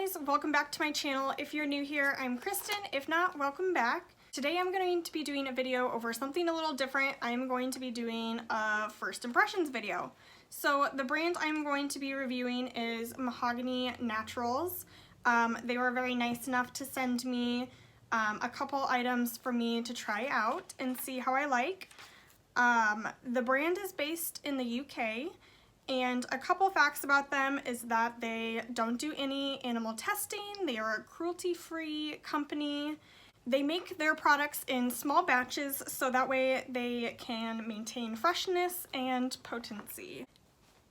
guys, welcome back to my channel. If you're new here, I'm Kristen. If not, welcome back. Today I'm going to be doing a video over something a little different. I'm going to be doing a first impressions video. So the brand I'm going to be reviewing is Mahogany Naturals. They were very nice enough to send me a couple items for me to try out and see how I like. The brand is based in the UK. And a couple facts about them is that they don't do any animal testing. They are a cruelty-free company. They make their products in small batches so that way they can maintain freshness and potency.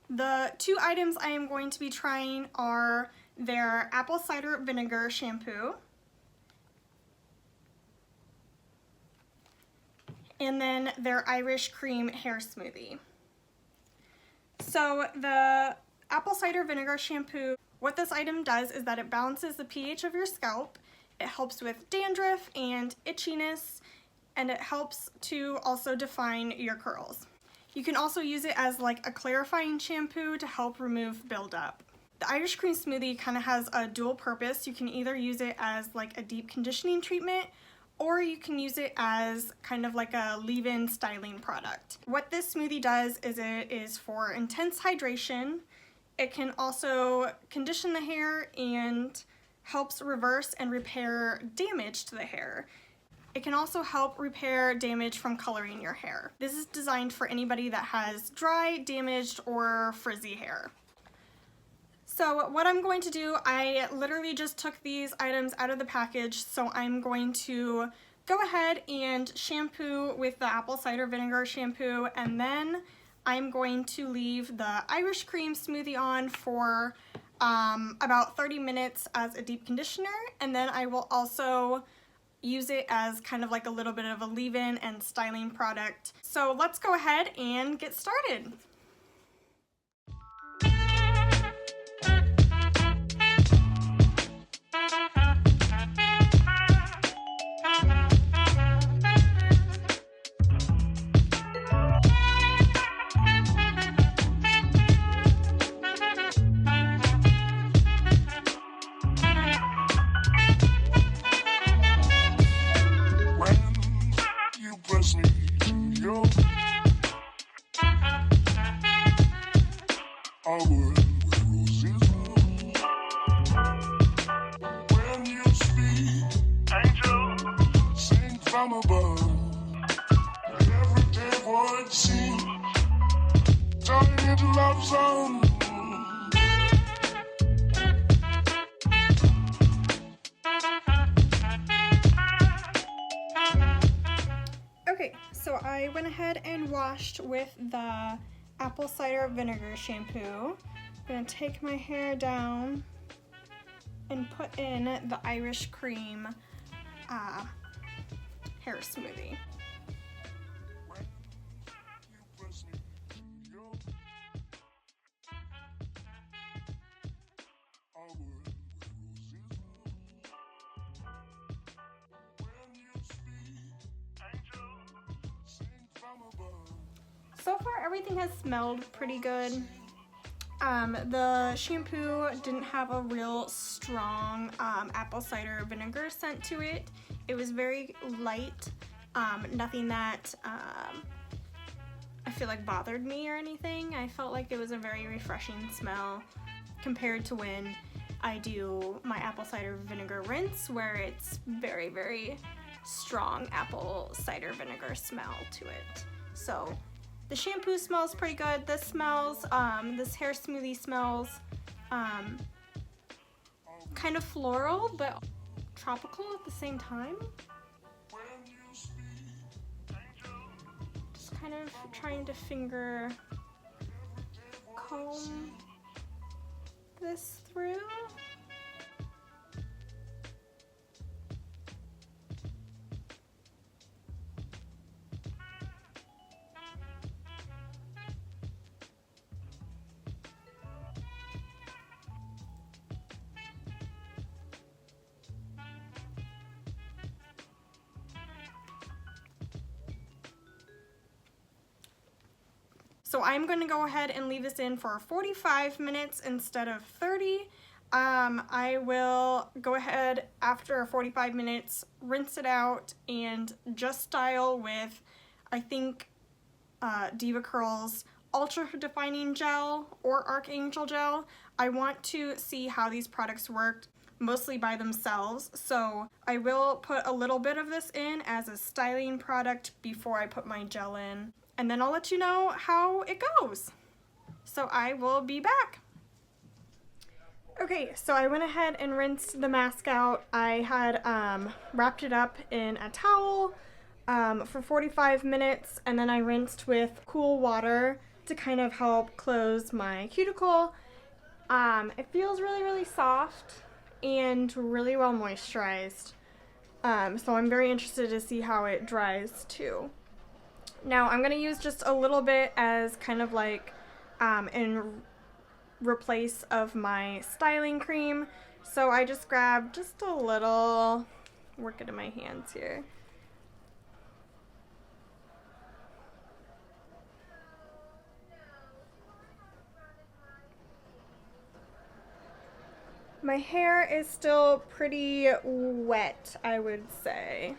The two items I am going to be trying are their apple cider vinegar shampoo and then their Irish cream hair smoothie. So the apple cider vinegar shampoo, what this item does is that it balances the pH of your scalp. It helps with dandruff and itchiness, and it helps to also define your curls. You can also use it as like a clarifying shampoo to help remove buildup. The Irish cream smoothie kind of has a dual purpose. You can either use it as like a deep conditioning treatment, or you can use it as kind of like a leave-in styling product. What this smoothie does is it is for intense hydration. It can also condition the hair and helps reverse and repair damage to the hair. It can also help repair damage from coloring your hair. This is designed for anybody that has dry, damaged, or frizzy hair. So what I'm going to do, I literally just took these items out of the package, so I'm going to go ahead and shampoo with the apple cider vinegar shampoo, and then I'm going to leave the Irish cream smoothie on for about 30 minutes as a deep conditioner, and then I will also use it as kind of like a little bit of a leave-in and styling product. So let's go ahead and get started. Okay, so I went ahead and washed with the apple cider vinegar shampoo. I'm going to take my hair down and put in the Irish cream hair smoothie. So far everything has smelled pretty good. The shampoo didn't have a real strong apple cider vinegar scent to it. It was very light, nothing that I feel like bothered me or anything. I felt like it was a very refreshing smell compared to when I do my apple cider vinegar rinse, where it's very, very strong apple cider vinegar smell to it. So the shampoo smells pretty good. This smells, this hair smoothie smells kind of floral, but tropical at the same time. Just kind of trying to finger comb this through. So I'm going to go ahead and leave this in for 45 minutes instead of 30. I will go ahead after 45 minutes, rinse it out, and just style with, I think, Diva Curl's Ultra Defining Gel or Archangel Gel. I want to see how these products work mostly by themselves, so I will put a little bit of this in as a styling product before I put my gel in, and then I'll let you know how it goes. So I will be back. Okay, so I went ahead and rinsed the mask out. I had wrapped it up in a towel for 45 minutes, and then I rinsed with cool water to kind of help close my cuticle. It feels really, really soft and really well moisturized. So I'm very interested to see how it dries too. Now I'm going to use just a little bit as kind of like in replace of my styling cream. So I just grabbed just a little, work it in my hands here. My hair is still pretty wet, I would say.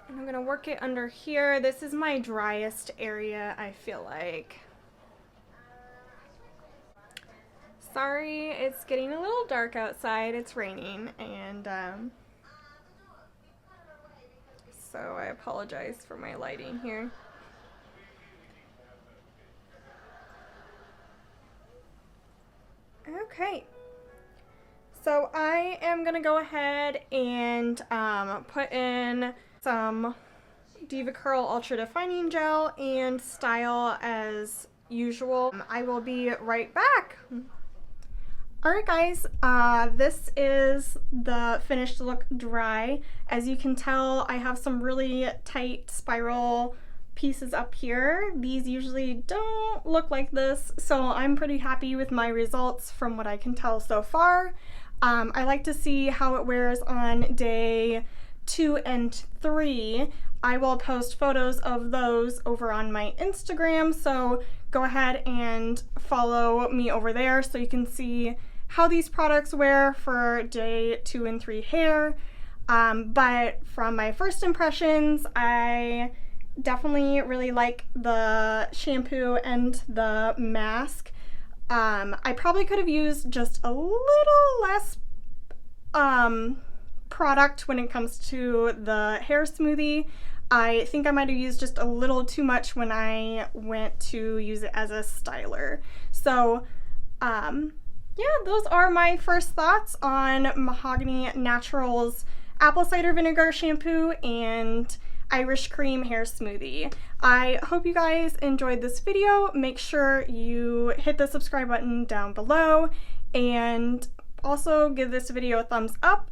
And I'm gonna work it under here. This is my driest area, I feel like. Sorry, it's getting a little dark outside. It's raining, and so I apologize for my lighting here. Okay, so I am gonna go ahead and put in some Diva Curl Ultra Defining Gel and style as usual. I will be right back. Alright guys, this is the finished look dry. As you can tell, I have some really tight spiral pieces up here. These usually don't look like this, so I'm pretty happy with my results from what I can tell so far. I like to see how it wears on day 2 and 3. I will post photos of those over on my Instagram, so go ahead and follow me over there so you can see how these products wear for day 2 and 3 hair. But from my first impressions, I definitely really like the shampoo and the mask. I probably could have used just a little less product when it comes to the hair smoothie. I think I might have used just a little too much when I went to use it as a styler. So yeah, those are my first thoughts on Mahogany Naturals apple cider vinegar shampoo and Irish cream hair smoothie. I hope you guys enjoyed this video. Make sure you hit the subscribe button down below and also give this video a thumbs up.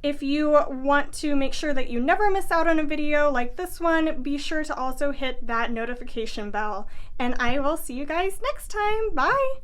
If you want to make sure that you never miss out on a video like this one, be sure to also hit that notification bell. And I will see you guys next time. Bye!